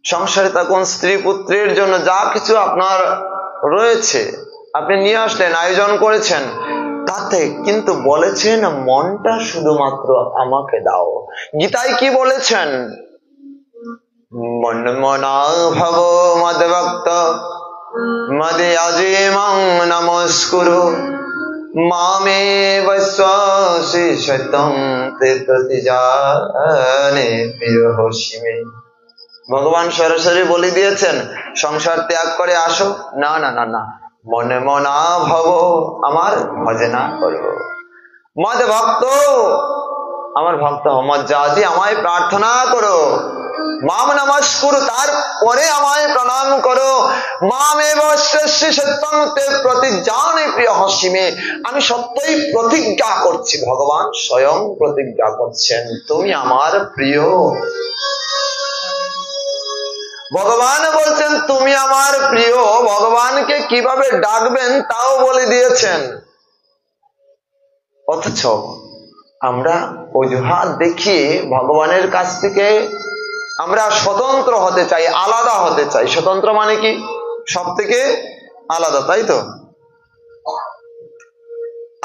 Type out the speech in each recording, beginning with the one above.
সংসারে থাকুন, স্ত্রী পুত্রের জন্য যা কিছু আপনার রয়েছে আপনি নিয়ে আসলেন, আয়োজন করেছেন, তাতে কিন্তু বলেছেন মনটা শুধুমাত্র আমাকে দাও। গীতায় কি বলেছেন? মন মনা ভব মদ্ভক্ত মদ্যাজিমাং নমস্কুরু মামে বস্বাসি শতং তে প্রতিজানে প্রিয়হসিমে। ভগবান সরাসরি বলে দিয়েছেন সংসার ত্যাগ করে আসো। না না না না, মনে মনা ভব, আমার ভজনা করো। মদ ভক্ত, আমার ভক্ত হও। মজ্জাতি, আমায় প্রার্থনা করো। মাম নমস্কুরু, তারপরে আমায় প্রণাম করো। মামেব শ্রেষ্ঠী সত্যং তে প্রতিজ্ঞানে প্রিয় হসিমে, আমি সত্যই প্রতিজ্ঞা করছি, ভগবান স্বয়ং প্রতিজ্ঞা করছেন তুমি আমার প্রিয়। ভগবান বলছেন তুমি আমার প্রিয়। ভগবানকে কিভাবে ডাকবেন তাও বলে দিয়েছেন। অথচ আমরা অজুহাত দেখিয়ে ভগবানের কাছ থেকে আমরা স্বতন্ত্র হতে চাই, আলাদা হতে চাই। স্বতন্ত্র মানে কি? সব থেকে আলাদা, তাই তো?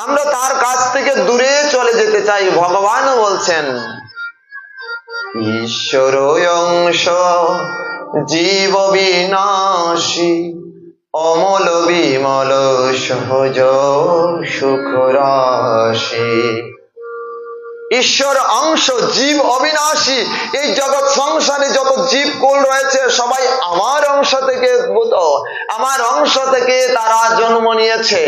আমরা তার কাছ থেকে দূরে চলে যেতে চাই। ভগবান বলছেন ঈশ্বর অংশ জীব বিনাশী অমল বিমল সহজ সুখ রাশি। ঈশ্বর অংশ, জীব অবিনাশী। এই জগৎ সংসারে যত জীব কুল রয়েছে সবাই আমার অংশ থেকে উদ্ভূত, আমার অংশ থেকে তারা জন্ম নিয়েছে,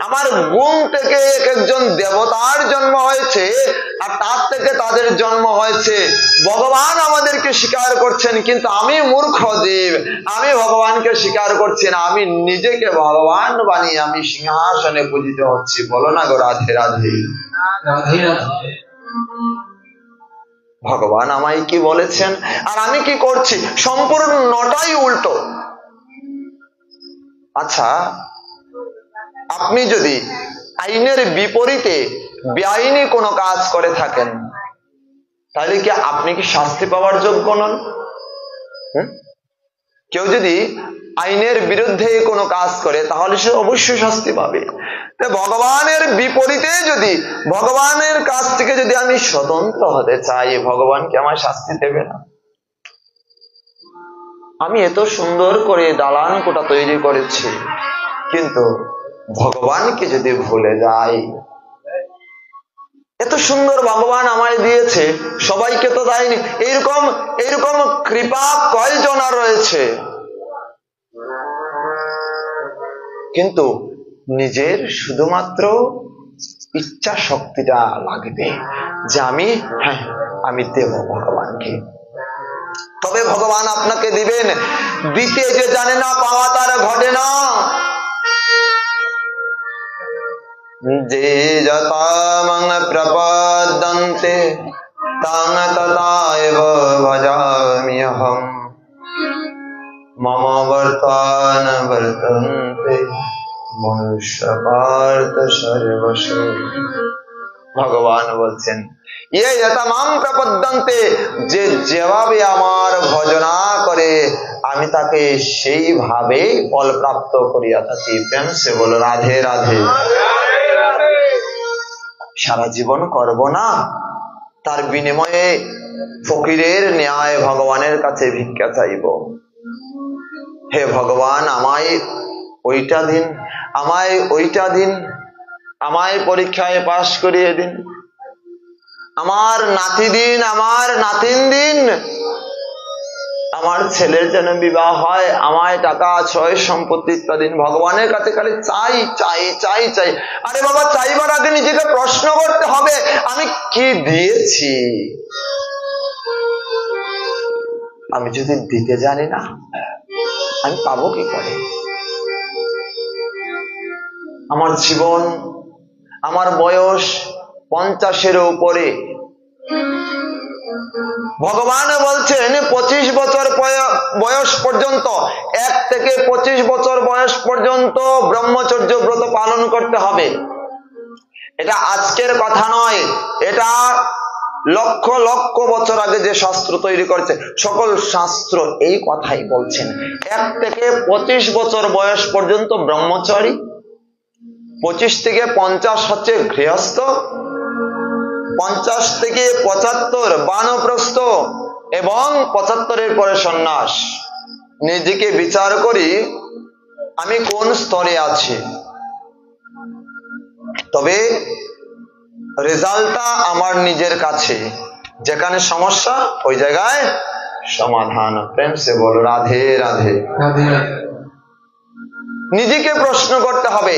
আমার গুণ থেকে এক একজন দেবতার জন্ম হয়েছে, আর তার থেকে তাদের জন্ম হয়েছে। ভগবান আমাদেরকে স্বীকার করছেন, কিন্তু আমি মূর্খ জীব, আমি ভগবানকে স্বীকার করছি না। আমি নিজেকে ভগবান বানিয়ে আমি সিংহাসনে পূজিত হচ্ছি। বলো না গো রাধে রাধে। রাধে রাধে। ভগবান আমায় কি বলেছেন আর আমি কি করছি, সম্পূর্ণটাই উল্টো। আচ্ছা, আপনি যদি আইনের বিপরীতে বেআইনি কোনো কাজ করে থাকেন, তাহলে কি আপনি কি শাস্তি পাওয়ার যোগ্য নন? কেউ যদি আইনের বিরুদ্ধে কোনো কাজ করে তাহলে সে অবশ্যই শাস্তি পাবে। ভগবানের বিপরীতে যদি, ভগবানের কাছ থেকে যদি আমি স্বতন্ত্র হতে চাই, ভগবান কি আমার শাস্তি দেবে না? আমি এত সুন্দর করে দালান কোটা তৈরি করেছি, কিন্তু ভগবানকে যদি ভুলে যাই, এত সুন্দর ভগবান আমায় দিয়েছে, সবাইকে তো দেয়নি। এইরকম কৃপা কয়জনা রয়েছে, কিন্তু নিজের শুধুমাত্র ইচ্ছা শক্তিটা লাগবে যে আমি দেব ভগবানকে, তবে ভগবান আপনাকে দিবেন। দিতে যে জানে না পাওয়া তার ঘটে না। যে যতামং প্রপদ্যন্তে তাং তথাএব ভজাম্যহম মম বর্তমান বর্তন্তে মনুষ্য পার্থ সর্বস্ব। ভগবান বলছেন ইয়ে যতামাং প্রপদ্যন্তে, যে যেভাবে আমার ভজনা করে আমি তাকে সেইভাবে ফল প্রাপ্ত করিয়া থাকি। প্রেম সে বলো রাধে রাধে। সারা জীবন করব না, তার বিনিময়ে ফকিরের ন্যায় ভগবানের কাছে ভিক্ষা চাইব। হে ভগবান, আমায় ওইটা দিন, আমায় ওইটা দিন, আমায় পরীক্ষায় পাশ করিয়ে দিন, আমার নাতি দিন, আমার নাতিন দিন, আমার ছেলের যেন বিবাহ হয়, আমায় টাকা ছয় সম্পত্তি ইত্যাদি। ভগবানের কাছে খালি চাই চাই চাই চাই। আরে বাবা, চাইবার আগে নিজেকে প্রশ্ন করতে হবে আমি কি দিয়েছি। আমি যদি দিতে জানি না, আমি পাবো কি করে? আমার জীবন, আমার বয়স 50-এর উপরে। ভগবান বলছেন 25 বছর বয়স পর্যন্ত, 1 থেকে 25 বছর বয়স পর্যন্ত ব্রহ্মচর্য ব্রত পালন করতে হবে। এটা আজকের কথা নয়, এটা লক্ষ লক্ষ বছর আগে যে শাস্ত্র তৈরি করেছে, সকল শাস্ত্র এই কথাই বলছেন। 1 থেকে 25 বছর বয়স পর্যন্ত ব্রহ্মচারী, 25 থেকে 50 হচ্ছে গৃহস্থ, 50 থেকে 75 বানপ্রস্থ এবং 75-এর পরে সন্ন্যাস। নিজেকে বিচার করি আমি কোন স্তরে আছি, তবে রেজাল্টটা আমার নিজের কাছে। যেখানে সমস্যা ওই জায়গায় সমাধান। প্রেম সে বলো রাধে রাধে। নিজেকে প্রশ্ন করতে হবে।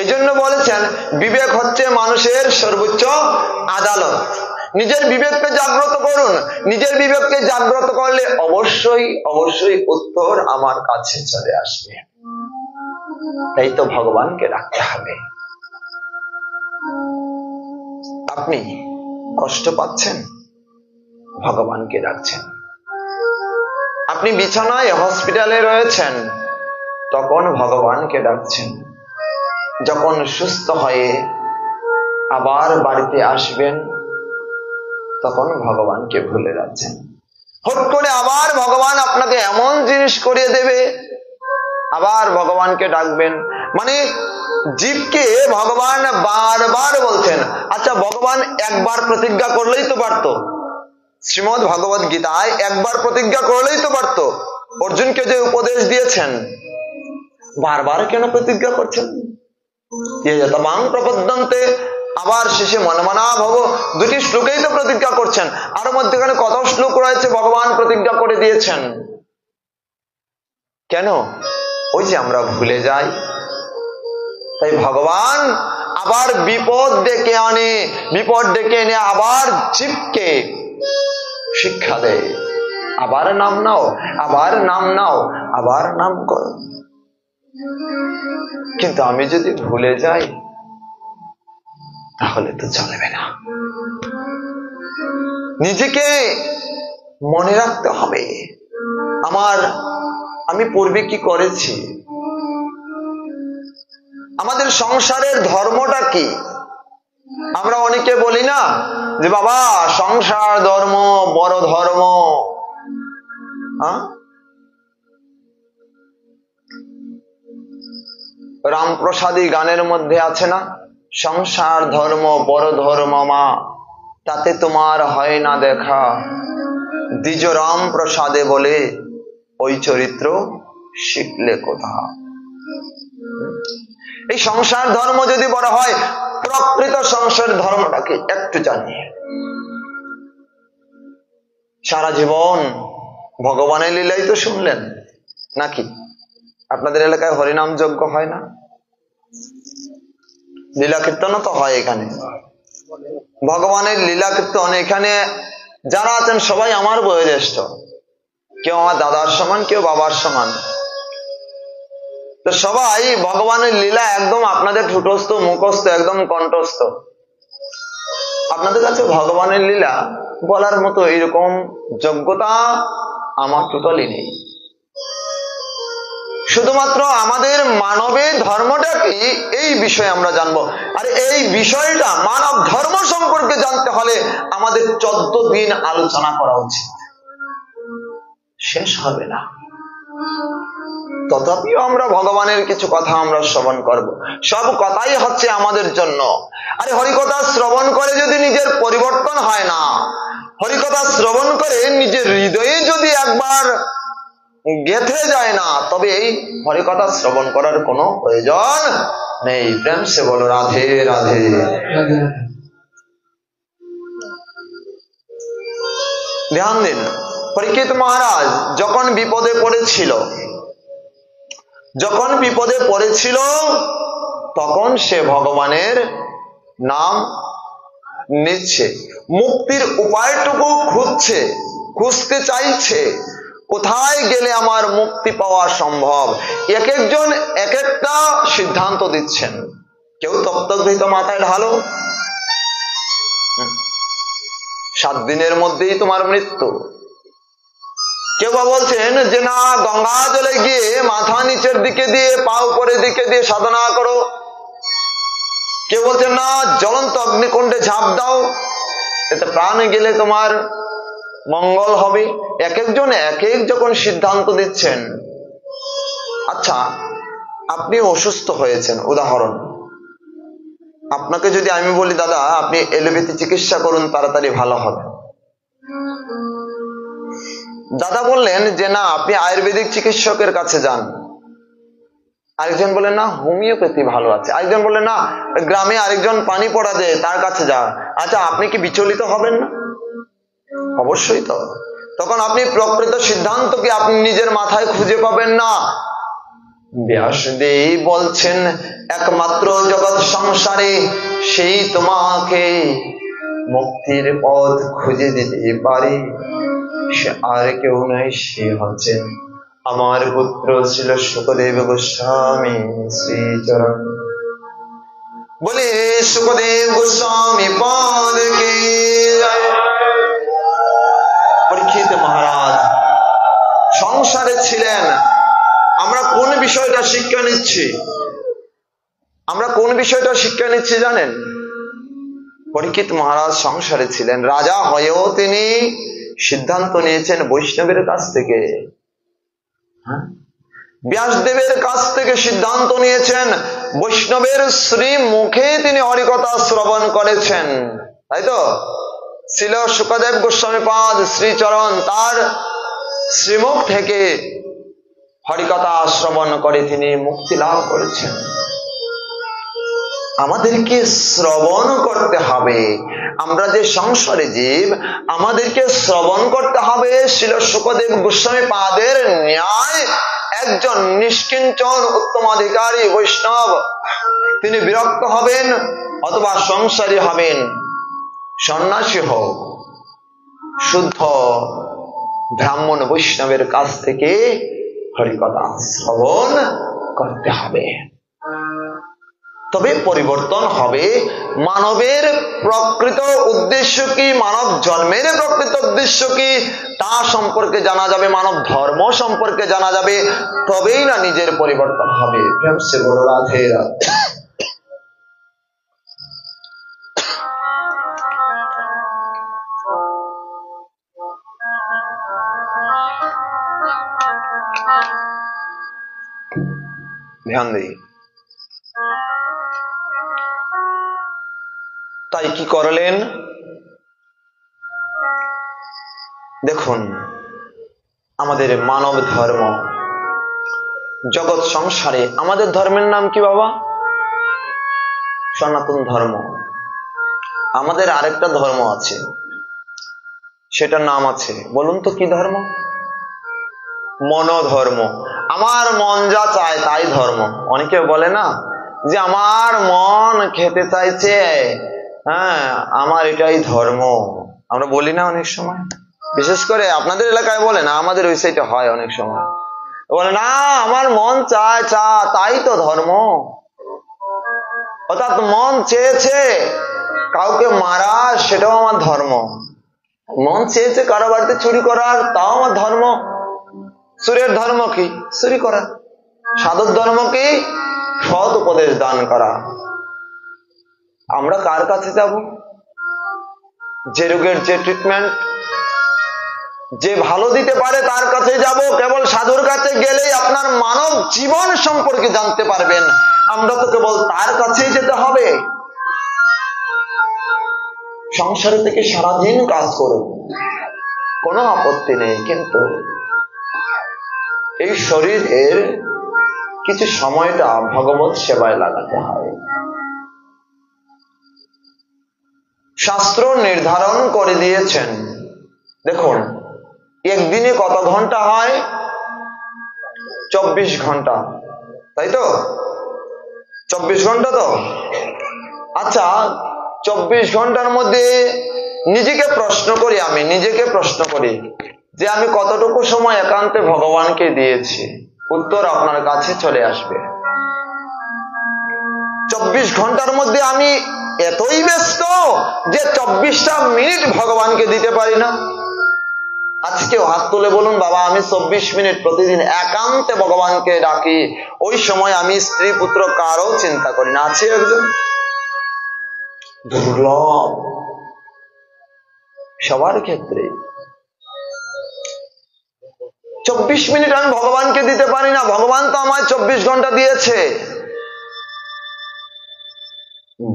এই জন্য বলেছেন বিবেক হচ্ছে মানুষের সর্বোচ্চ আদালত। নিজের বিবেককে জাগ্রত করুন। নিজের বিবেককে জাগ্রত করলে অবশ্যই অবশ্যই উত্তর আমার কাছে চলে আসবে। তাই তো ভগবানকে রাখতে হবে। আপনি কষ্ট পাচ্ছেন, ভগবানকে ডাকছেন। আপনি বিছানায় হসপিটালে রয়েছেন, তখন ভগবানকে ডাকছেন। যখন সুস্থ হয়ে আবার বাড়িতে আসবেন, তখন ভগবানকে ভুলে যাচ্ছেন। হুট করে আবার ভগবান আপনাকে এমন জিনিস করিয়ে দেবে, আবার ভগবানকে ডাকবেন। মানে জীবকে ভগবান বারবার বলছেন। আচ্ছা, ভগবান একবার প্রতিজ্ঞা করলেই তো পারত। শ্রীমদ্ ভগবত গীতায় একবার প্রতিজ্ঞা করলেই তো পারত। অর্জুনকে যে উপদেশ দিয়েছেন, বারবার কেন প্রতিজ্ঞা করছেন? প্রপদ্যন্তে, আবার শেষে মনমনা ভব, 2টি শ্লোকেই তো প্রতিজ্ঞা করছেন। আর মধ্যখানে কত শ্লোক রয়েছে ভগবান প্রতিজ্ঞা করে দিয়েছেন। কেন? ওই যে আমরা ভুলে যাই। তাই ভগবান আবার বিপদ ডেকে আনে, বিপদ ডেকে এনে আবার জীবকে শিক্ষা দেয়। আবার নাম নাও, আবার নাম নাও, আবার নাম করো। কিন্তু আমি যদি ভুলে যাই, তাহলে তো চলবে না। নিজেকে মনে রাখতে হবে আমি পূর্বে কি করেছি, আমাদের সংসারের ধর্মটা কি। আমরা অনেকে বলি না যে বাবা সংসার ধর্ম বড় ধর্ম। রামপ্রসাদী গানের মধ্যে আছে না, সংসার ধর্ম বড় ধর্ম মা, তাতে তোমার হয় না দেখা, দ্বিজ রাম প্রসাদে বলে ওই চরিত্র শিখলে কোথা। এই সংসার ধর্ম যদি বড় হয়, প্রকৃত সংসার ধর্মটাকে একটু জানিয়ে সারা জীবন ভগবানের লীলাই তো শুনলেন নাকি? আপনাদের এলাকায় হরিনাম যজ্ঞ হয় না? লীলা কীর্তনও তো হয় এখানে। ভগবানের লীলা কীর্তন এখানে যারা আছেন সবাই আমার বয়োজ্যেষ্ঠ, কেউ আমার দাদার সমান, কেউ বাবার সমান। তো সবাই ভগবানের লীলা একদম আপনাদের ঠুটস্থ, মুখস্থ, একদম কণ্ঠস্থ। আপনাদের কাছে ভগবানের লীলা বলার মতো এরকম যোগ্যতা আমার টোটালি নেই। শুধুমাত্র আমাদের মানবের ধর্মটা কি এই বিষয়ে আমরা জানবো। আর এই বিষয়টা মানব ধর্ম সম্পর্কে জানতে হলে আমাদের 14 দিন আলোচনা করা উচিত, শেষ হবে না। তথাপিও আমরা ভগবানের কিছু কথা আমরা শ্রবণ করব। সব কথাই হচ্ছে আমাদের জন্য। আরে হরিকথা শ্রবণ করে যদি নিজের পরিবর্তন হয় না, হরিকথা শ্রবণ করে নিজের হৃদয়ে যদি একবার গেঁথে যায় না, তবে এই হরিকথা শ্রবণ করার কোনো প্রয়োজন নেই। প্রেম সে বলো রাধে রাধে। ধ্যান দিন, পরীক্ষিত মহারাজ যখন বিপদে পড়েছিল তখন সে ভগবানের নাম নিচ্ছে, মুক্তির উপায়টুকু খুঁজতে চাইছে। কোথায় গেলে আমার মুক্তি পাওয়া সম্ভব? এক একজন এক একটা সিদ্ধান্ত দিচ্ছেন। কেউ তপ্তঘৃত মাথায় ঢালো, 7 দিনের মধ্যেই তোমার মৃত্যু। কেউ বা বলছেন যে না, গঙ্গা জলে গিয়ে মাথা নিচের দিকে দিয়ে পা উপরের দিকে দিয়ে সাধনা করো। কেউ বলছেন না, জ্বলন্ত অগ্নিকুণ্ডে ঝাঁপ দাও। এতে প্রাণ গেলে তোমার মঙ্গল হবে। এক একজন এক এক যখন সিদ্ধান্ত দিচ্ছেন। আচ্ছা, আপনি অসুস্থ হয়েছেন, উদাহরণ, আপনাকে যদি আমি বলি দাদা আপনি এলোপ্যাথি চিকিৎসা করুন, তাড়াতাড়ি ভালো হবে, দাদা বললেন যে না আপনি আয়ুর্বেদিক চিকিৎসকের কাছে যান। আরেকজন বলেন না হোমিওপ্যাথি ভালো আছে। আরেকজন বললেন না গ্রামে আরেকজন পানি পড়া দেয় তার কাছে যা। আচ্ছা, আপনি কি বিচলিত হবেন না? অবশ্যই। তো তখন আপনি প্রকৃত সিদ্ধান্ত কি আপনি নিজের মাথায় খুঁজে পাবেন না। ব্যাসদেব বলছেন একমাত্র জগৎ সংসারে সেই তোমাকে মুক্তির পথ খুঁজে দিতে পারে, সে আর কেউ নয়, সে হচ্ছেন আমার পুত্র ছিল শুকদেব গোস্বামী শ্রীচরণ। বলে শুকদেব গোস্বামী পদ কে জয়। পরীক্ষিত মহারাজ সংসারে ছিলেন। আমরা কোন বিষয়টা শিক্ষা নিচ্ছি? আমরা কোন বিষয়টা শিক্ষা নিচ্ছি জানেন? পরীক্ষিত মহারাজ সংসারে ছিলেন, রাজা হয়েও তিনি সিদ্ধান্ত নিয়েছেন বৈষ্ণবের কাছ থেকে। ব্যাসদেবের কাছ থেকে সিদ্ধান্ত নিয়েছেন, বৈষ্ণবের শ্রী মুখে তিনি হরিকথা শ্রবণ করেছেন, তাই তো? ছিল শুকদেব গোস্বামী পাদ শ্রীচরণ, তার শ্রীমুখ থেকে হরিকথা শ্রবণ করে তিনি মুক্তি লাভ করেছেন। আমাদেরকে শ্রবণ করতে হবে। আমরা যে সংসারে জীব, আমাদেরকে শ্রবণ করতে হবে ছিল শুকদেব গোস্বামী পাদের ন্যায় একজন নিষ্কিঞ্চন উত্তমাধিকারী বৈষ্ণব। তিনি বিরক্ত হবেন অথবা সংসারী হবেন, সন্ন্যাসী হোক, শুদ্ধ ব্রাহ্মণ বৈষ্ণবের কাছ থেকে হরিকথা শ্রবণ করতে হবে। তবে পরিবর্তন হবে। মানবের প্রকৃত উদ্দেশ্য কি, মানব জন্মের প্রকৃত উদ্দেশ্য কি তা সম্পর্কে জানা যাবে, মানব ধর্ম সম্পর্কে জানা যাবে, তবেই না নিজের পরিবর্তন হবে। প্রেম সে বলো রাধে রাধে। ধ্যান দিই। তাই কি করলেন দেখুন, আমাদের মানব ধর্ম জগৎ সংসারে আমাদের ধর্মের নাম কি বাবা? সনাতন ধর্ম। আমাদের আরেকটা ধর্ম আছে, সেটার নাম আছে, বলুন তো কি ধর্ম? মনোধর্ম। আমার মন যা চায় তাই ধর্ম। অনেকে বলে না যে আমার মন খেতে চাইছে, হ্যাঁ আমার এটাই ধর্ম। আমরা বলি না অনেক সময়, বিশেষ করে আপনাদের এলাকায় বলে না, আমাদের ওই সাইডে হয় অনেক সময়, বলে না আমার মন চায় তাই তো ধর্ম। অর্থাৎ মন চেয়েছে কাউকে মারা, সেটাও আমার ধর্ম। মন চেয়েছে কারো বাড়িতে চুরি করার, তাও আমার ধর্ম। চুরের ধর্ম কি? চুরি করা। সাধুর ধর্ম কি? সৎ উপদেশ দান করা। আমরা কার কাছে যাব? যে রোগের যে ট্রিটমেন্ট যে ভালো দিতে পারে তার কাছে যাব। কেবল সাধুর কাছে গেলেই আপনার মানব জীবন সম্পর্কে জানতে পারবেন। আমরা তো কেবল তার কাছেই যেতে হবে। সংসারে থেকে সারাদিন কাজ করুন, কোনো আপত্তি নেই, কিন্তু এই শরীরের কিছু সময়টা ভগবত সেবায় লাগাতে হয়। শাস্ত্র নির্ধারণ করে দিয়েছেন। দেখুন একদিনে কত ঘন্টা হয়? 24 ঘন্টা, তাই তো? 24 ঘন্টা তো। আচ্ছা 24 ঘন্টার মধ্যে নিজেকে প্রশ্ন করি, আমি নিজেকে প্রশ্ন করি যে আমি কতটুকু সময় একান্তে ভগবানকে দিয়েছি। উত্তর আপনার কাছে চলে আসবে। 24 ঘন্টার মধ্যে আমি এতই ব্যস্ত যে 24টা মিনিট ভগবানকে দিতে পারি না। আজকেও হাত তুলে বলুন বাবা আমি 24 মিনিট প্রতিদিন একান্তে ভগবানকে ডাকি। ওই সময় আমি স্ত্রী পুত্র কারও চিন্তা করি না। আছে একজন? দুর্লভ। সবার ক্ষেত্রে 24 মিনিট আমি ভগবানকে দিতে পারি না, ভগবান তো আমায় 24 ঘন্টা দিয়েছে।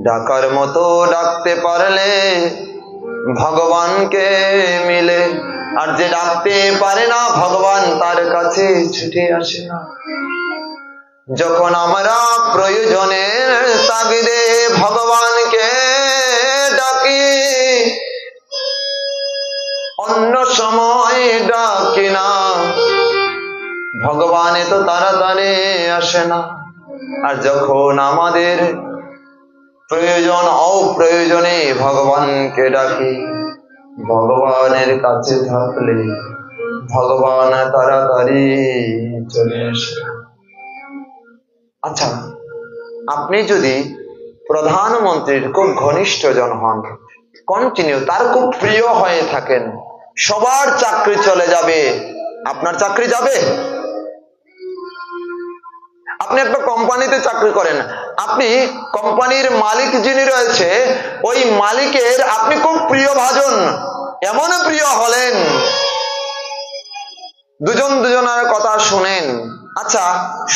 ডাকার মতো ডাকতে পারলে ভগবানকে মিলে, আর যে ডাকতে পারে না ভগবান তার কাছে ছুটে আসে না। যখন আমরা প্রয়োজনের তাগিদে ভগবানকে ডাকি, অন্য সময় ডাকি না, ভগবান এত তাড়াতাড়ি আসে না। আর যখন আমাদের প্রয়োজন অপ্রয়োজনে ভগবানকে ডাকি, ভগবানের কাছে থাকলে ভগবান তাড়াতাড়ি চলে আসে। আচ্ছা, আপনি যদি প্রধানমন্ত্রীর খুব ঘনিষ্ঠজন হন, কন্টিনিউ তার খুব প্রিয় হয়ে থাকেন, সবার চাকরি চলে যাবে, আপনার চাকরি যাবে? আপনি একটা কোম্পানিতে চাকরি করেন, আপনি কোম্পানির মালিক যিনি রয়েছে ওই মালিকের আপনি খুব প্রিয় ভাজন, এমন প্রিয় হলেন, দুজন দুজনের কথা শুনেন। আচ্ছা,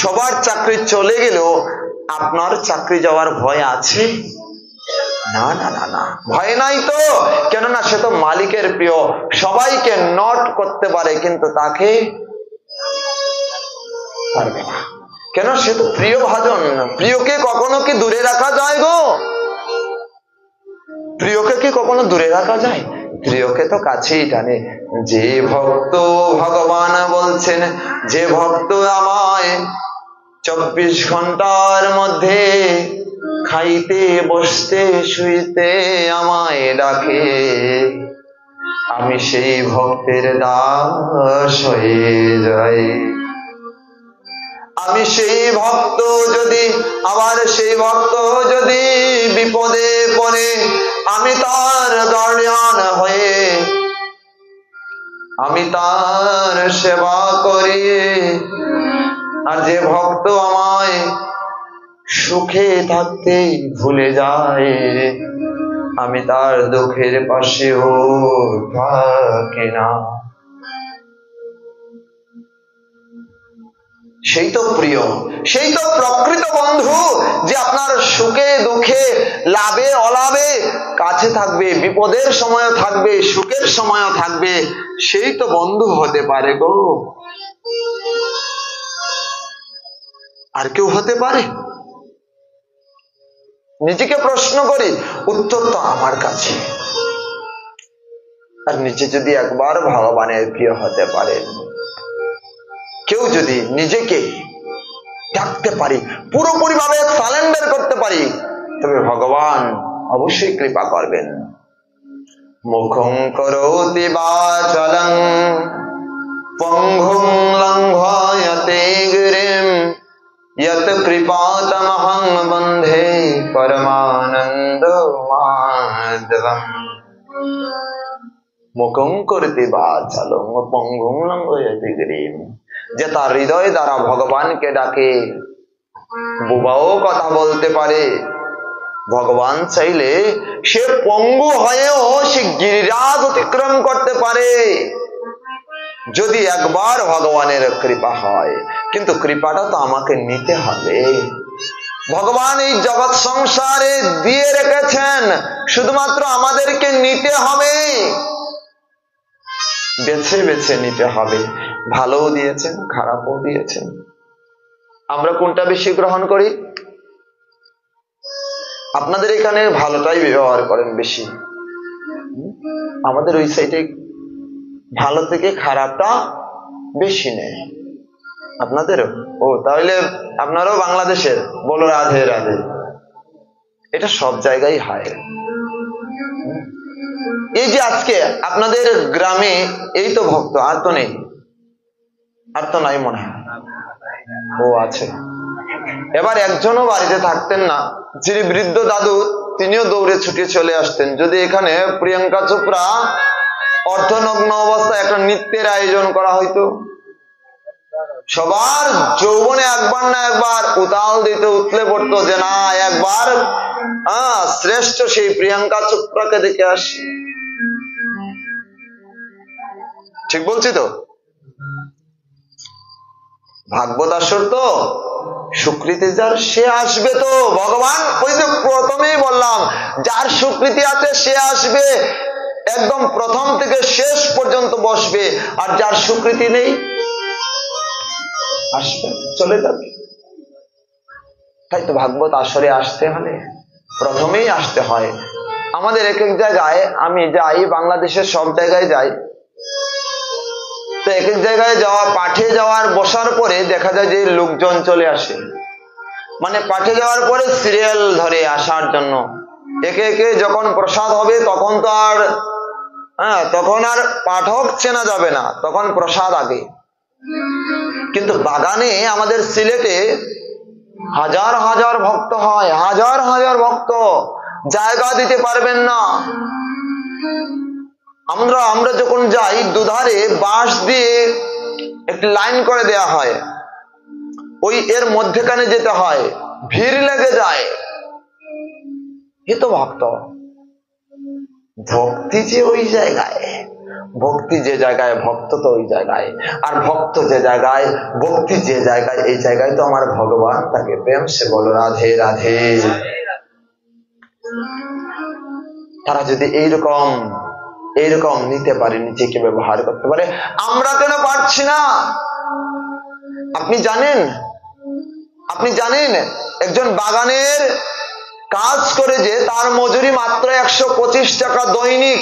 সবার চাকরি চলে গেলেও আপনার চাকরি যাওয়ার ভয় আছে? না না না না, ভয় নাই তো। কেননা সে তো মালিকের প্রিয়, সবাইকে নট করতে পারে কিন্তু তাকে পারবে না। কেন? সে তো প্রিয় ভাজন। প্রিয়কে কখনো কি দূরে রাখা যায় গো? প্রিয়কে কি কখনো দূরে রাখা যায়? প্রিয়কে তো কাছেই টানে। যে ভক্ত, ভগবান বলছেন, যে ভক্ত আমায় 24 ঘন্টার মধ্যে খাইতে বসতে শুইতে আমায় ডাকে, আমি সেই ভক্তের দাস হয়ে যাই। আমি সেই ভক্ত যদি, আবার সেই ভক্ত যদি বিপদে পড়ে, আমি তার গার্ডিয়ান হয়ে আমি তার সেবা করি। আর যে ভক্ত আমায় সুখে থাকতে ভুলে যায়, আমি তার দুঃখের পাশেও থাকি না। সেই তো প্রিয়, সেই তো প্রকৃত বন্ধু, যে আপনার সুখে দুঃখে লাভে অলাভে কাছে থাকবে, বিপদের সময়ও থাকবে, সুখের সময়ও থাকবে। সেই তো বন্ধু হতে পারে গো, আর কেউ হতে পারে? নিজেকে প্রশ্ন করি, উত্তর তো আমার কাছে। আর নিজে যদি একবার ভগবানের প্রিয় হতে পারেন, কেউ যদি নিজেকে ডাকতে পারি, পুরোপুরি ভাবে সারেন্ডার করতে পারি, তবে ভগবান অবশ্যই কৃপা করবেন। মুখং করোতি বাচালং পঙ্গুং লঙ্ঘয়তে গিরিম যত কৃপাতমহং বন্ধে পরমানন্দ মাধবম। মুখং করোতি বাচালং পঙ্গুং লঙ্ঘয়তে গিরিম, যে তার হৃদয় দ্বারা ভগবানকে ডাকে, বোবাও কথা বলতে পারে। ভগবান চাইলে সে পঙ্গু হয়েও সে গিরিরাজ অতিক্রম করতে পারে, যদি একবার ভগবানের কৃপা হয়। কিন্তু কৃপাটা তো আমাকে নিতে হবে। ভগবান এই জগৎ সংসারে দিয়ে রেখেছেন, শুধুমাত্র আমাদেরকে নিতে হবে, বেছে বেছে নিতে হবে। ভালোও দিয়েছেন, খারাপও দিয়েছেন। আমরা কোনটা বেশি গ্রহণ করি? আপনাদের এখানে ভালোটাই ব্যবহার করেন বেশি, আমাদের ওই সাইডে ভালো থেকে খারাপটা বেশি নেই। আপনাদেরও? ও, তাহলে আপনারাও বাংলাদেশের? বলো রাধে রাধে। এটা সব জায়গায় হয়। এই যে আজকে আপনাদের গ্রামে এই তো ভক্ত, আর তো নেই, আর তো নাই মনে হয়। ও আছে। এবার একজনও বাড়িতে থাকতেন না, যিনি বৃদ্ধ দাদু, তিনিও দৌড়ে ছুটে চলে আসতেন। যদি এখানে প্রিয়াঙ্কা চোপড়া অর্ধনগ্ন অবস্থায় একটা নৃত্যের আয়োজন করা হইতো, সবার যৌবনে একবার না একবার উতাল দিতে উতলে পড়তো যে না, একবার শ্রেষ্ঠ সেই প্রিয়াঙ্কা চোপড়াকে দেখে আসি। ঠিক বলছি তো? ভাগবত আসর তো সুকৃতি যার সে আসবে তো। ভগবান ওই যে প্রথমেই বললাম, যার সুকৃতি আছে সে আসবে, একদম প্রথম থেকে শেষ পর্যন্ত বসবে। আর যার সুকৃতি নেই আসবে, চলে যাবে। তাই তো ভাগবত আসরে আসতে হলে প্রথমেই আসতে হয়। আমাদের এক এক জায়গায় আমি যাই, বাংলাদেশের সব জায়গায় যাই, তো এক এক জায়গায় যাওয়া, পাঠে যাওয়ার বসার পরে দেখা যায় যে লোকজন চলে আসে, মানে পাঠে যাওয়ার পরে সিরিয়াল ধরে আসার জন্য। একে একে যখন প্রসাদ হবে তখন তো আর তখন আর পাঠক চেনা যাবে না, তখন প্রসাদ আগে। কিন্তু বাগানে আমাদের সিলেটে হাজার হাজার ভক্ত হয়, হাজার হাজার ভক্ত, জায়গা দিতে পারবেন না। আমরা যখন যাই, দুধারে বাঁশ দিয়ে একটি লাইন করে দেয়া হয়, ওই এর মধ্যেখানে যেতে হয়, ভিড় লেগে যায়। এ তো ভক্ত, ভক্তি যে ওই জায়গায়, ভক্তি যে জায়গায় ভক্ত তো ওই জায়গায়, আর ভক্ত যে জায়গায় ভক্তি যে জায়গায়, এই জায়গায় তো আমার ভগবান তাকে প্রেম সে বলো রাধে রাধে। তারা যদি এইরকম নিতে পারে, নিজেকে ব্যবহার করতে পারে, আমরা কেন পারছি না? আপনি জানেন একজন বাগানের কাজ করে যে তার মজুরি মাত্র 125 টাকা দৈনিক।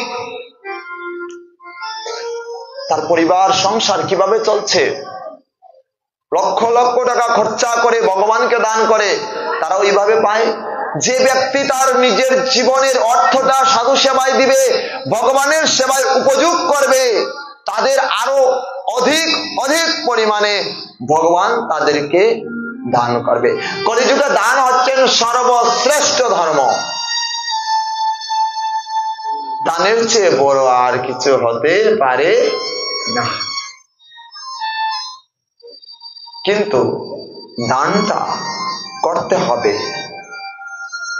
তার পরিবার সংসার কিভাবে চলছে? লক্ষ লক্ষ টাকা খরচা করে ভগবানকে দান করে, তারা ওইভাবে পায়। যে ব্যক্তি তার নিজের জীবনের অর্থটা সাধু সেবায় দিবে, ভগবানের সেবায় উপযোগ করবে, তাদের আরো অধিক অধিক পরিমাণে ভগবান তাদেরকে দান করবে। কলিযুগে দান হচ্ছেন সর্বশ্রেষ্ঠ ধর্ম। দানের চেয়ে বড় আর কিছু হতে পারে না। কিন্তু দানটা করতে হবে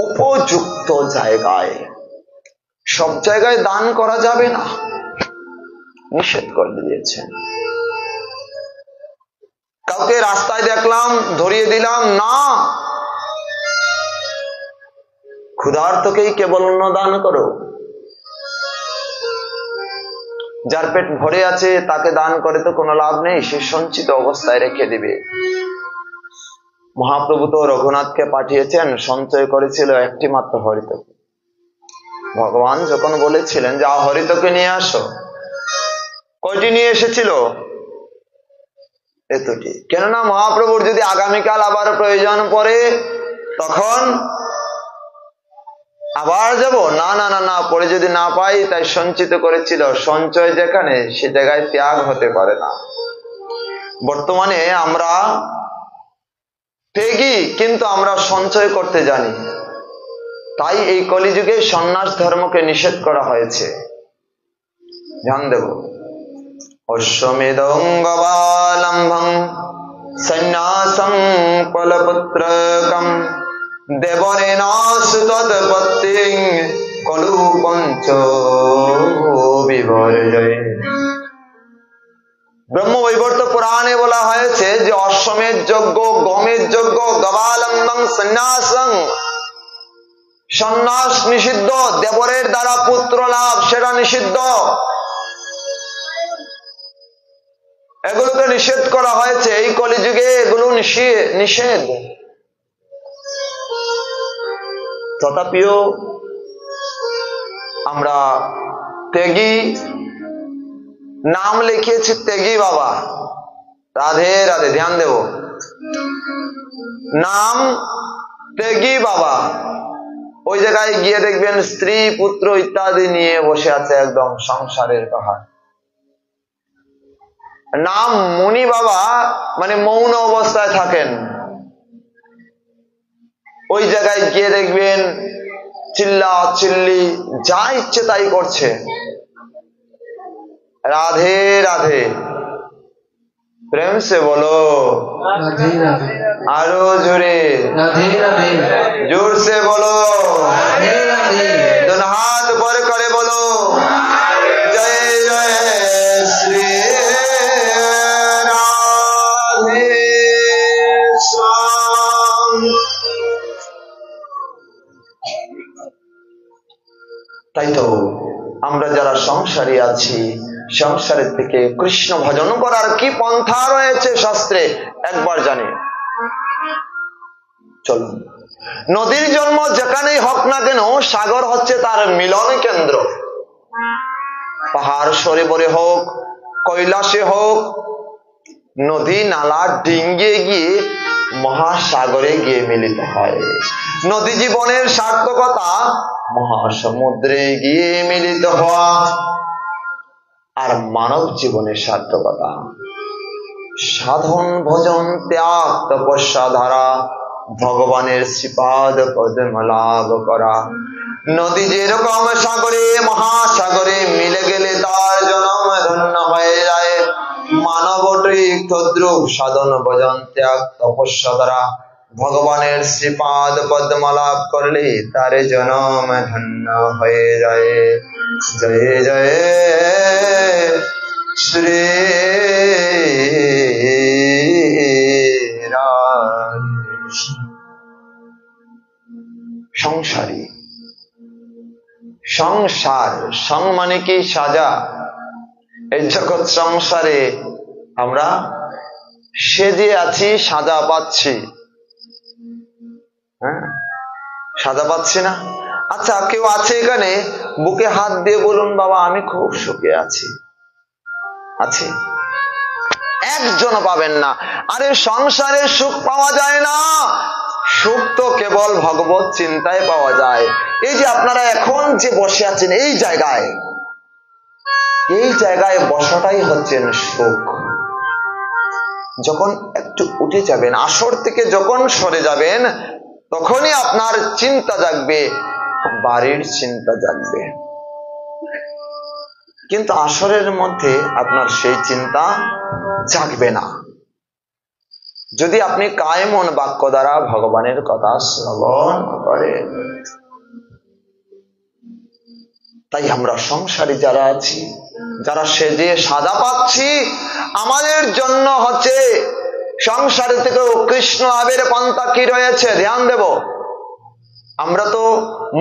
উপযুক্ত জায়গায়। সব জায়গায় দান করা যাবে না, নিষেধ করে দিয়েছেন। কাউকে রাস্তায় দেখলাম, ধরিয়ে দিলাম না, ক্ষুধার্তকেই কেবল অন্ন দান করো। যার পেট ভরে আছে তাকে দান করে তো কোনো লাভ নেই, সে সঞ্চিত অবস্থায় রেখে দিবে। মহাপ্রভু তো রঘুনাথকে পাঠিয়েছেন, সঞ্চয় করেছিল একটি মাত্র হরিতক। ভগবান যখন বলেছিলেন যে হরিতকে নিয়ে আসো, কয়টি নিয়ে এসেছিল? এতটি। কেননা মহাপ্রভুর যদি আগামীকাল আবার প্রয়োজন পড়ে তখন আবার যাব, না না না না, পরে যদি না পাই, তাই সঞ্চিত করেছিল। সঞ্চয় যেখানে, সে জায়গায় ত্যাগ হতে পারে না। বর্তমানে আমরা ত্যাগী, কিন্তু আমরা সঞ্চয় করতে জানি। তাই এই কলিযুগে সন্ন্যাস ধর্মকে নিষেধ করা হয়েছে। ধ্যান দেব। অশ্বমেধং গবালম্ভং সন্ন্যাসং কলপুত্রকম দেবরেণা সুতৎপত্তিং কলুপঞ্চ বিবর্জয়ে। ব্রহ্মবৈবর্ত পুরাণে বলা হয়েছে যে অশ্বমেধ যজ্ঞ, গমের যজ্ঞ, গবালম্বং সন্ন্যাসং, সন্ন্যাস নিষিদ্ধ, দেবরের দ্বারা পুত্র লাভ সেটা নিষিদ্ধ। এগুলোকে নিষেধ করা হয়েছে। এই কলিযুগে এগুলো নিষেধ। তথাপিও আমরা ত্যাগী, নাম লিখিয়েছি ত্যাগী বাবা। রাধে রাধে, ধ্যান দেব। নাম ত্যাগী বাবা। ওই জায়গায় গিয়ে দেখবেন স্ত্রী পুত্র ইত্যাদি নিয়ে বসে আছে, একদম সংসারের পাহাড়। নাম মুনি বাবা, মানে মৌন অবস্থায় থাকেন। ওই জায়গায় গিয়ে দেখবেন চিল্লা চিল্লি যা ইচ্ছে তাই করছে। রাধে রাধে, প্রেম সে বলো রাধে রাধে, আরো জোরে রাধে রাধে, জোর সে বলো রাধে রাধে, दोनों हाथ ऊपर करे बोलो जय जय श्री তাই তো আমরা যারা সংসারী আছি, সংসারের থেকে কৃষ্ণ ভজন করার কি পন্থা রয়েছে শাস্ত্রে একবার জানি। চলুন, নদীর জন্ম যেখানেই হোক না কেন, সাগর হচ্ছে তার মিলন কেন্দ্র। পাহাড় সরোবরে হোক, কৈলাসে হোক, নদী নালা ডিঙ্গে গিয়ে মহাসাগরে গিয়ে মিলিত হয়। নদী জীবনের সার্থকতা মহাসমুদ্রে গিয়ে মিলিত হওয়া, আর মানব জীবনের সার্থকতা সাধন ভজন ত্যাগ তপস্যা ধারা ভগবানের শ্রীপাদ পদ্ম লাভ করা। নদী যেরকম সাগরে মহাসাগরে মিলে গেলে তার জন্ম ধন্য হয়ে যায়, মানবটি তদ্রূপ সাধন ভজন ত্যাগ তপস্যা দ্বারা ভগবানের শ্রীপাদ পদ্ম লাভ করলে তার জন্ম ধন্য হয়ে যায়। জয় জয় শ্রী সংসারী। সংসার সং মানে কি সাজা। এই জগৎ সংসারে আমরা সেজে আছি, সাজা পাচ্ছি। হ্যাঁ, সাজা পাচ্ছি না? আচ্ছা, কেউ আছে এখানে বুকে হাত দিয়ে বলুন, বাবা আমি খুব সুখে আছি? আছে? একজন পাবেন না। আরে সংসারে সুখ পাওয়া যায় না, সুখ তো কেবল ভগবত চিন্তায় পাওয়া যায়। এই যে আপনারা এখন যে বসে আছেন এই জায়গায় বসাটাই হচ্ছেন সুখ। যখন একটু উঠে যাবেন, আসর থেকে যখন সরে যাবেন, তখনই আপনার চিন্তা জাগবে, বাড়ির চিন্তা জাগবে। কিন্তু আসরের মধ্যে আপনার সেই চিন্তা জাগবে না যদি আপনি কায় মন বাক্য দ্বারা ভগবানের কথা শ্রবণ করেন। তাই আমরা সংসারী যারা আছি, যারা সেজে সাজা পাচ্ছি, আমাদের জন্য হচ্ছে সংসার থেকেও কৃষ্ণ আবের পন্থা কি রয়েছে ধ্যান দেব। আমরা তো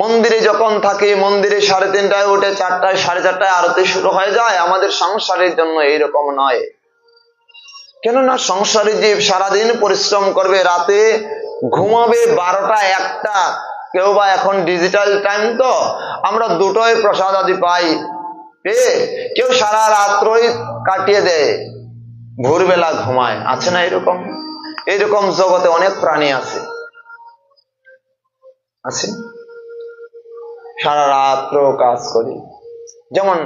মন্দিরে যখন থাকি, মন্দিরে 3:30টায় উঠে 4টায় 4:30টায় আরতি শুরু হয়ে যায়। আমাদের সংসারের জন্য এইরকম নয়। কেননা সংসারী জীব সারাদিন পরিশ্রম করবে, রাতে ঘুমাবে 12টা 1টা, কেউ বা এখন ডিজিটাল টাইম তো আমরা 2টোয় প্রসাদ আদি পাই, কেউ সারা রাত্রই কাটিয়ে দেয়, ভোরবেলা ঘুমায়। আছে না এরকম? এইরকম জগতে অনেক প্রাণী আছে, সারা রাত্র কাজ করি। যেমন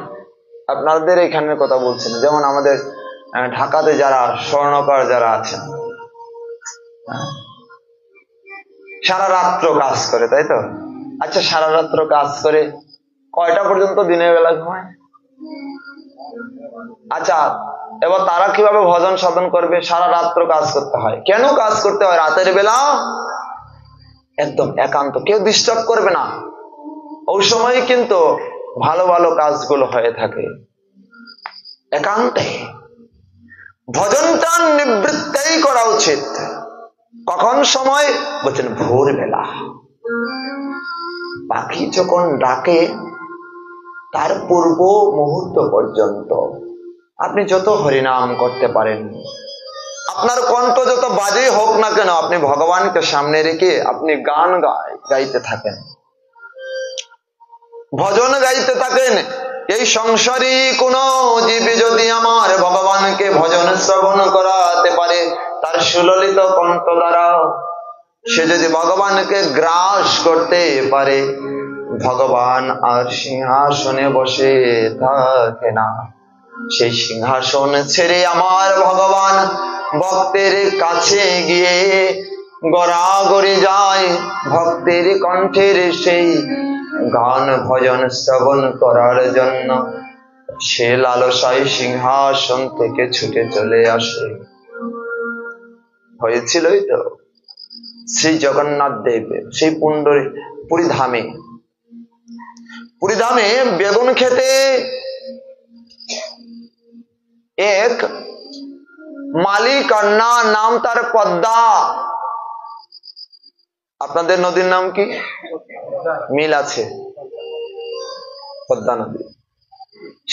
আপনাদের এখানের কথা বলছেন, যেমন আমাদের ঢাকাতে যারা স্বর্ণকার যারা আছেন, সারা রাত্র কাজ করে, তাই তো? আচ্ছা, সারা রাত্র কাজ করে কয়টা পর্যন্ত দিনের বেলা ঘুমায়? আচ্ছা, এবার তারা কিভাবে ভজন সাধন করবে? সারা রাত্র কাজ করতে হয়। কেন কাজ করতে হয়? রাতের বেলা একদম একান্ত, কেউ ডিস্টার্ব করবে না। ওই সময় কিন্তু ভালো ভালো কাজগুলো হয়ে থাকে একান্তে। ভজনটা নিবৃত্তেই করা উচিত। কখন সময় বলছেন? ভোরবেলা। পাখি যখন ডাকে তার পূর্ব মুহূর্ত পর্যন্ত আপনি যত হরিনাম করতে পারেন, আপনার কণ্ঠ যত বাজে হোক না কেন, আপনি ভগবানকে সামনে রেখে আপনি গান গাইতে থাকেন, ভজন গাইতে থাকেন। এই সংসারী কোন জীব যদি আমার ভগবানকে ভজন শ্রবণ করাতে পারে তার সুললিত কণ্ঠ দ্বারা, সে যদি ভগবানকে গ্রাস করতে পারে, ভগবান আর সিংহাসনে বসে থাকে না। সেই সিংহাসন ছেড়ে আমার ভগবান ভক্তের কাছে গিয়ে গড়াগড়ি যায়, ভক্তের কণ্ঠের সেই গান ভজন শ্রবণ করার জন্য। সে লালসায় সিংহাসন থেকে ছুটে চলে আসে। হয়েছিলই তো শ্রী জগন্নাথ দেব সেই পুরী ধামে বেগুন খেতে এক মালি কন্যা, নাম তার পদ্মা। আপনাদের নদীর নাম কি? মিল আছে। পদ্মা নদী।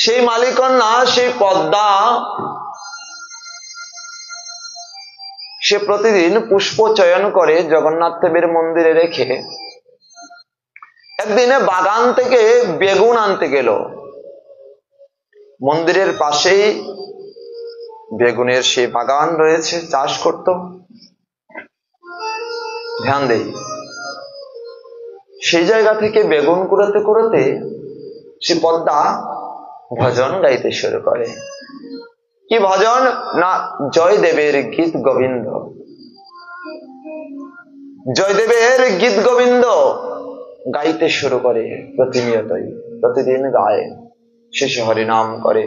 সেই মালিকন্যা, সেই পদ্মা, সে প্রতিদিন পুষ্প চয়ন করে জগন্নাথ দেবের মন্দিরে রেখে একদিনে বাগান থেকে বেগুন আনতে গেল। মন্দিরের পাশেই বেগুনের সেই বাগান রয়েছে, চাষ করত। ধ্যান দেই, সেই জায়গা থেকে বেগুন কুড়াতে কুড়াতে সে পদ্মা ভজন গাইতে শুরু করে। কি ভজন? না, জয়দেবের গীত গোবিন্দ। জয়দেবের গীত গোবিন্দ গাইতে শুরু করে প্রতিনিয়তই, প্রতিদিন গায়, শেষে হরিনাম করে।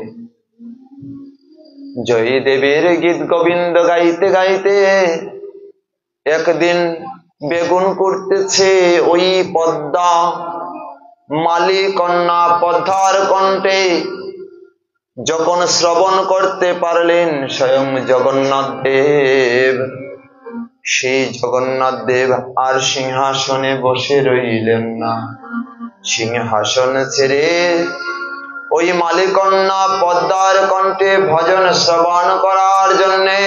জয়দেবের গীত গোবিন্দ গাইতে গাইতে একদিন বেগুন করতেছে ওই পদ্মা মালিকন্যা পদ্মার কণ্ঠে যখন শ্রবণ করতে পারলেন স্বয়ং জগন্নাথ দেব, সেই জগন্নাথ দেব আর সিংহাসনে বসে রইলেন না। সিংহাসন ছেড়ে ওই মালিকন্যা পদ্মার কণ্ঠে ভজন শ্রবণ করার জন্যে,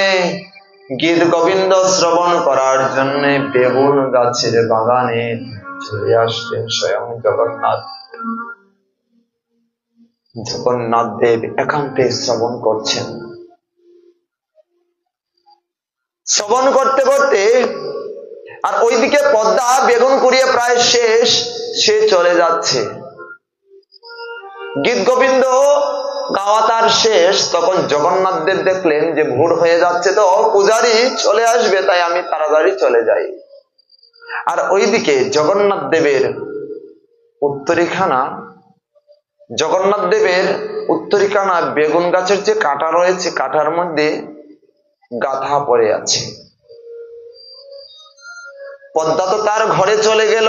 গীত গোবিন্দ শ্রবণ করার জন্যে বেগুন গাছের বাগানে চলে আসলেন স্বয়ং জগন্নাথ। জগন্নাথ দেব একান্তে শ্রবণ করছেন। শ্রবণ করতে করতে আর ওইদিকে পদ্মা বেগুন কুড়িয়ে প্রায় শেষ, সে চলে যাচ্ছে। গীত গোবিন্দ গাওয়া তার শেষ। তখন জগন্নাথ দেব দেখলেন যে ভোর হয়ে যাচ্ছে, তো পূজারি চলে আসবে, তাই আমি তাড়াতাড়ি চলে যাই। আর ওইদিকে জগন্নাথ দেবের উত্তরিখানা, জগন্নাথ দেবের উত্তরিখানা বেগুন গাছের যে কাঁটা রয়েছে, কাঁটার মধ্যে গাঁথা পড়ে আছে। পদ্মা তো তার ঘরে চলে গেল,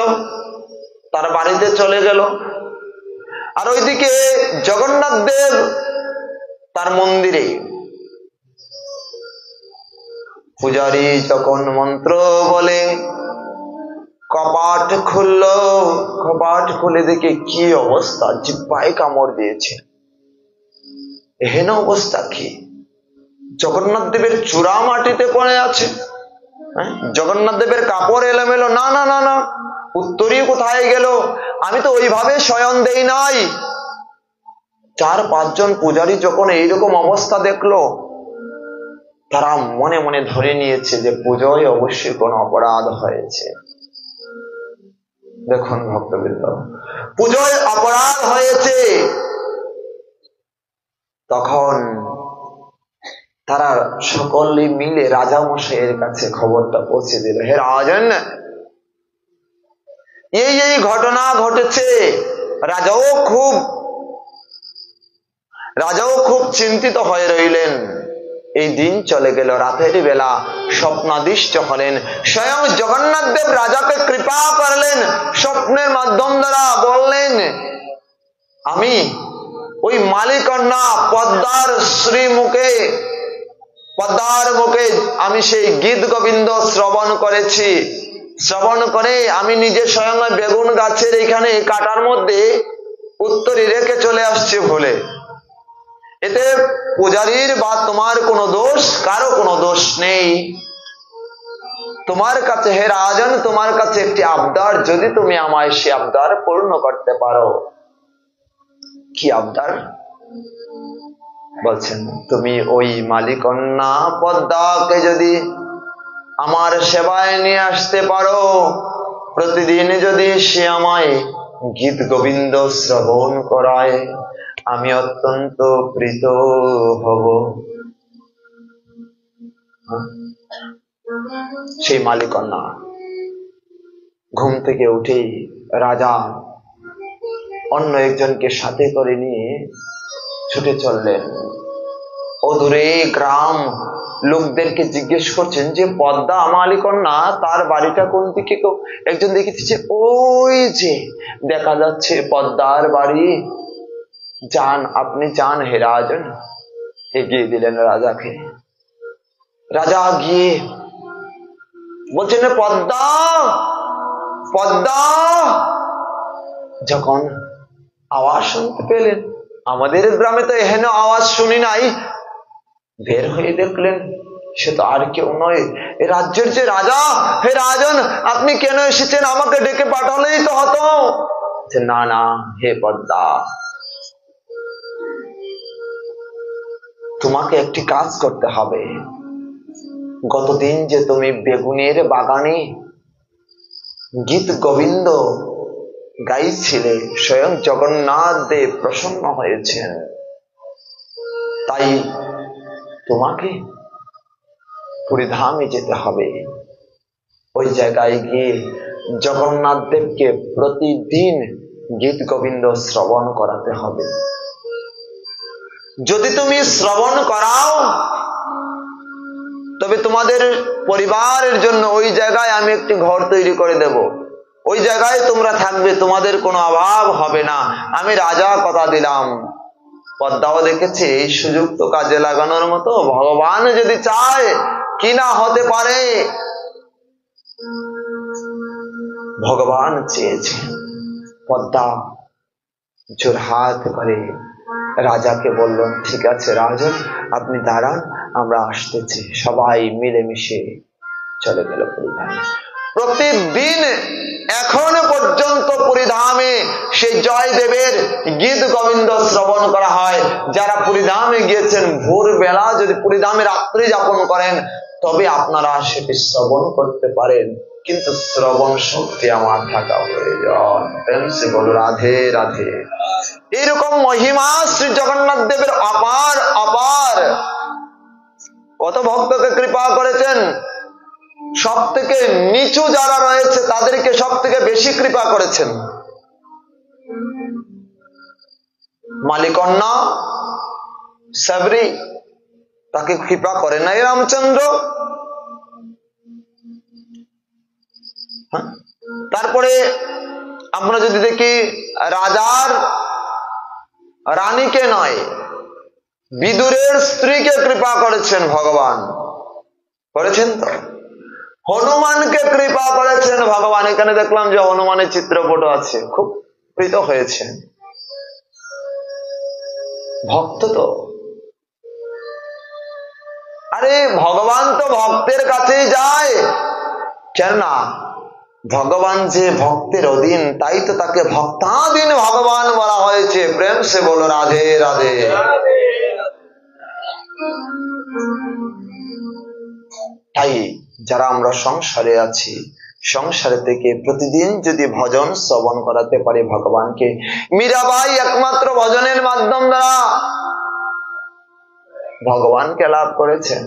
তার বাড়িতে চলে গেল। আর ওইদিকে জগন্নাথ দেব তার মন্দিরে। পূজারি যখন মন্ত্র বলে কপাট খুলল, কপাট খুলে দেখে কি অবস্থা, জিহ্বায় কামড় দিয়েছে। এহেন অবস্থা কি? জগন্নাথ দেবের চূড়া মাটিতে পড়ে আছে, জগন্নাথ দেবের কাপড় এলোমেলো। না না না না, উত্তরী কোথায় গেল? আমি তো ওইভাবে শয়ন দেই নাই। 4-5 জন পূজারী যখন এইরকম অবস্থা দেখলো, তারা মনে মনে ধরে নিয়েছে যে পুজোয় অবশ্যই কোনো অপরাধ হয়েছে। দেখুন ভক্তবৃন্দ, পুজোয় অপরাধ হয়েছে। তখন তারা সকলে মিলে রাজা মশাইয়ের কাছে খবরটা পৌঁছে দিল। হে রাজন, এই ঘটনা ঘটেছে। রাজাও খুব চিন্তিত হয়ে রইলেন। এই দিন চলে গেল। রাতের বেলা স্বপ্নাদিষ্ট হলেন। স্বয়ং জগন্নাথ দেব রাজাকে কৃপা করলেন। স্বপ্নের মাধ্যম দ্বারা বললেন, আমি ওই মালিকন্যা পদ্মার মুখে আমি সেই গীত গোবিন্দ শ্রবণ করেছি। শ্রবণ করে আমি নিজে স্বয়ং বেগুন গাছের এখানে কাটার মধ্যে উত্তরী রেখে চলে আসছে ভুলে। এতে পূজারীর বা তোমার কোনো দোষ, কারো কোনো দোষ নেই। তোমার কাছে হে রাজন, তোমার কাছে একটি আবদার, যদি তুমি আমায় সে আবদার পূর্ণ করতে পারো। কি আবদার? বলছেন, তুমি ওই মালিকন্যা পদ্মাকে যদি আমার সেবায় নিয়ে আসতে পারো, প্রতিদিন যদি সে আমায় গীত গোবিন্দ শ্রবণ করায়, আমি অত্যন্ত প্রীত হব। সেই মালিকন্যা ঘুম থেকে উঠেই রাজা অন্য একজনকে সাথে করে নিয়ে ছুটে চললেন। অদূরে গ্রাম লোকদেরকে জিজ্ঞেস করছেন যে পদ্মা মালিকন্যা তার বাড়িটা কোন দিকে। একজন দেখেছে, ওই যে দেখা যাচ্ছে পদ্মার বাড়ি, যান, আপনি যান হে রাজন। এগিয়ে দিলেন রাজাকে। রাজা গিয়ে বলছেন, পদ্মা পদ্মা। যখন আওয়াজ শুনতে পেলেন। আমাদের গ্রামে তো এহেন আওয়াজ শুনি নাই। বের হয়ে দেখলেন সে তো আর কেউ নয়, এ রাজ্যের যে রাজা। হে রাজন, আপনি কেন এসেছেন? আমাকে ডেকে পাঠালেই তো হতো। না না হে পদ্মা, তোমাকে একটি কাজ করতে হবে। গতদিন যে তুমি বেগুনের বাগানে গীত গোবিন্দ গাইছিলে, স্বয়ং জগন্নাথ দেব প্রসন্ন হয়েছেন। তাই তোমাকে পুরীধামে যেতে হবে। ওই জায়গায় গিয়ে জগন্নাথ দেবকে প্রতিদিন গীত গোবিন্দ শ্রবণ করাতে হবে। যদি তুমি শ্রবণ করাও, তবে তোমাদের পরিবারের জন্য ওই জায়গায় আমি একটি ঘর তৈরি করে দেব। ওই জায়গায় তোমরা থাকবে, তোমাদের কোনো অভাব হবে না। আমি রাজা কথা দিলাম। পদ্মাও দেখেছে এই সুযোগ তো কাজে লাগানোর মতো। ভগবান যদি চায়, কি না হতে পারে। ভগবান চেয়েছে। পদ্মা জোরহাত করে রাজাকে বললেন, ঠিক আছে রাজন, আপনি দাঁড়ান, আমরা আসতেছি। সবাই মিলেমিশে চলে গেল পুরীধামে। প্রতিদিন এখনো পর্যন্ত পুরীধামে সেই জয়দেবের গীত গোবিন্দ শ্রবণ করা হয়। যারা পুরীধামে গিয়েছেন, ভোরবেলা যদি পুরীধামে রাত্রি যাপন করেন, তবে আপনারা সেটি শ্রবণ করতে পারেন। কিন্তু শ্রবণ শক্তি আমার থাকা প্রয়োজন। সে বল রাধে রাধে। এইরকম মহিমা শ্রী জগন্নাথ দেবের অপার অপার। কত ভক্তকে কৃপা করেছেন। সব থেকে নিচু যারা রয়েছে তাদেরকে সব থেকে বেশি কৃপা করেছেন। মালিকন্যা সাবরি, তাকে কৃপা করে নাই রামচন্দ্র। তারপরে আমরা যদি দেখি, রাজার রানীকে নয়, বিদুরের স্ত্রীকে কৃপা করেছেন ভগবান। করেছেন তো। হনুমানকে কৃপা করেছেন ভগবান। এখানে দেখলাম যে হনুমানের চিত্রপট আছে, খুব প্রীত হয়েছে। ভক্ত তো। আরে ভগবান তো ভক্তের কাছেই যায়। কেন না? ভগবান যে ভক্তের অধীন, তাই তো তাকে ভক্তাধীন ভগবান বলা হয়েছে। প্রেম সে বলো রাধে রাধে। তাই যারা আমরা সংসারে আছি, সংসারে থেকে প্রতিদিন যদি ভজন শ্রবণ করাতে পারে ভগবানকে। মীরাবাই একমাত্র ভজনের মাধ্যম দ্বারা ভগবানকে লাভ করেছেন।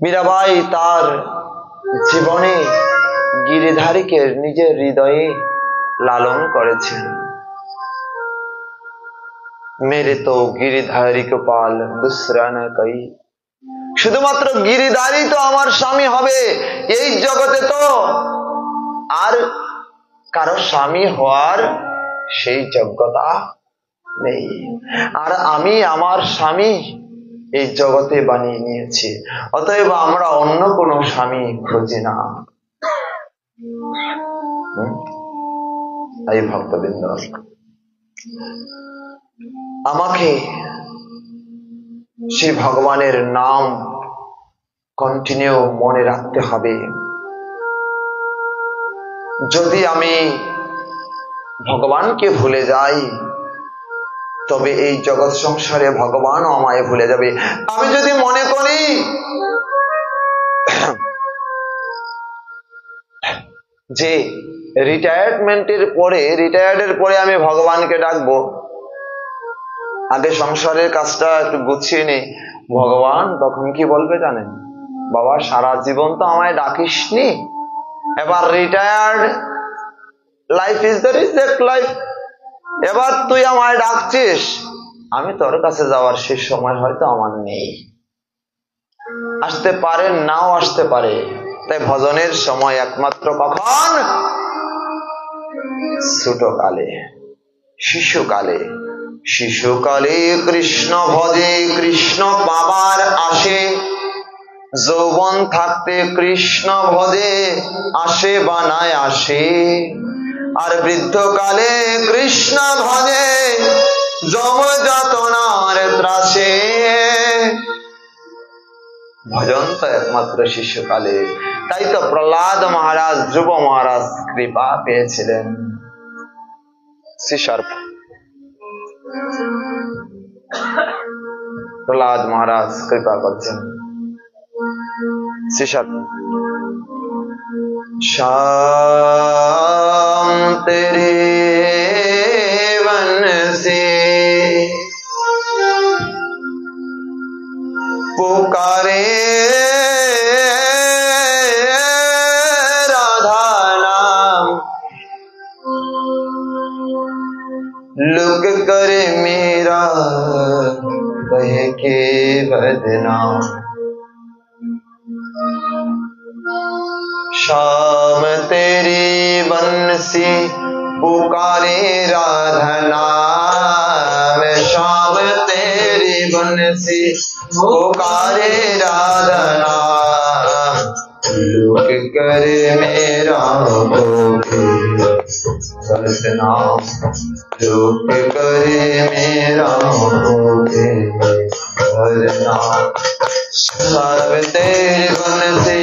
মীরাবাই তার জীবনে গিরিধারীকে নিজের হৃদয়ে লালন করেছেন। মেরে তো গিরিধারী গোপাল দুসরা না কই। শুধুমাত্র গিরিধারী তো আমার স্বামী হবে। এই জগতে তো আর কারো স্বামী হওয়ার সেই যোগ্যতা নেই। আর আমি আমার স্বামী এই জগতে বানিয়ে নিয়েছি। অতএব আমরা অন্য কোনো স্বামী খুঁজি না। এই ভক্তবৃন্দ, আমাকে সেই ভগবানের নাম কন্টিনিউ মনে রাখতে হবে। যদি আমি ভগবানকে ভুলে যাই, তবে এই জগৎ সংসারে ভগবানও আমায় ভুলে যাবে। আমি যদি মনে করি যে রিটায়ার্ডের পরে আমি ভগবানকে ডাকবো, আগে সংসারের কাজটা একটু গুছিয়ে নেই, ভগবান তখন কি বলবে জানেন? বাবা সারা জীবন তো আমায় ডাকিসনি, এবার retired life is the reject life, এবার তুই আমায় ডাকছিস, আমি তোর কাছে যাওয়ার সেই সময় হয়তো আমার নেই। আসতে পারে, নাও আসতে পারে। তাই ভজনের সময় একমাত্র কখন? ছোটকালে, শিশুকালে। শিশুকালে কৃষ্ণ ভজে, কৃষ্ণ পাবার আসে, যৌবন থাকতে কৃষ্ণ ভজে আসে বানায় আসে, আর বৃদ্ধকালে কৃষ্ণ ভজে যম যাতনার ত্রাসে। ভজন তো একমাত্র শিশুকালে, তাই তো প্রহ্লাদ মহারাজ ধ্রুব মহারাজ কৃপা পেয়েছিলেন। প্রহ্লাদ মহারাজ কৃপা করছেন। श्याम तेरे वन से पुकारे राधा नाम, लुक कर मेरा कह के बदनाम। श्याम तेरी बंसी पुकारे राधा नाम, श्याम तेरी बंसी पुकारे राधा नाम, लुक कर मेरा बदनाम, लुक कर मेरा बदनाम। श्याम तेरी बंसी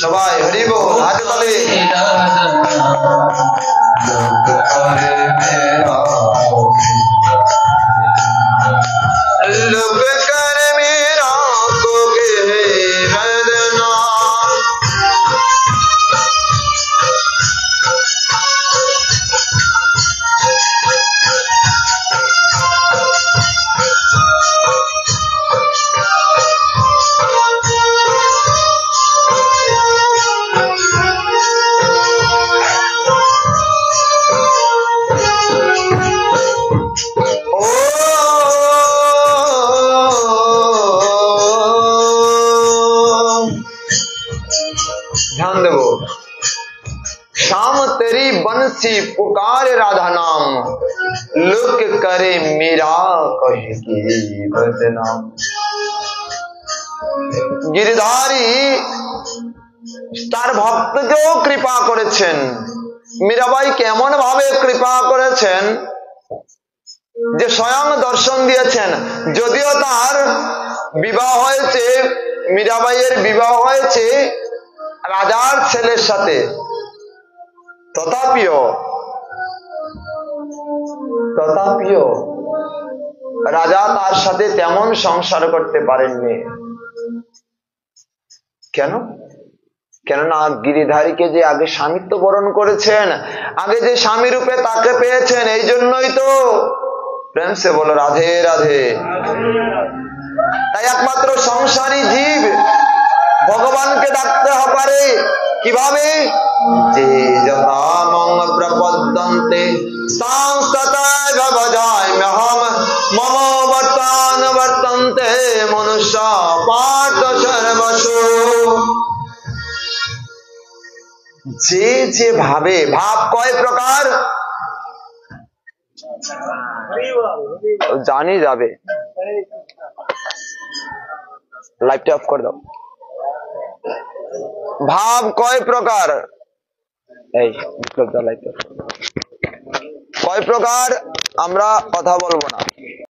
সবাই হরি বল, হাতে তালি। लोग कर मेरा को के बदनाम। ध्यान देवो, श्याम तेरी बंसी पुकार राधा नाम, लुक करे मेरा कहेगी बदनाम। गिरिधारी তার ভক্তকেও কৃপা করেছেন। মীরাবাই কেমন ভাবে কৃপা করেছেন যে স্বয়ং দর্শন দিয়েছেন। যদিও তার বিবাহ হয়েছে, মীরাবাইয়ের বিবাহ হয়েছে রাজার ছেলের সাথে, তথাপিও রাজা তার সাথে তেমন সংসার করতে পারেননি। কেন? কেননা গিরিধারীকে যে আগে স্বামিত্ব বরণ করেছেন, আগে যে স্বামী রূপে তাকে পেয়েছেন, এই জন্যই তো। প্রেম সে বলো রাধে রাধে। তাই একমাত্র সংসারী জীব ভগবানকে ডাকতে পারে কিভাবে? যে যথা মং প্রপদ্যন্তে তাং তথৈব ভজাম্যহম, মম বর্তান বর্তন্তে মনুষ্য পার্থ সর্বসু। যে যে ভাবে, ভাব কয় প্রকার জানি যাবে। লাইটটা অফ করে দাও। ভাব কয় প্রকার? এই লাইট কয় প্রকার আমরা কথা বলবো না।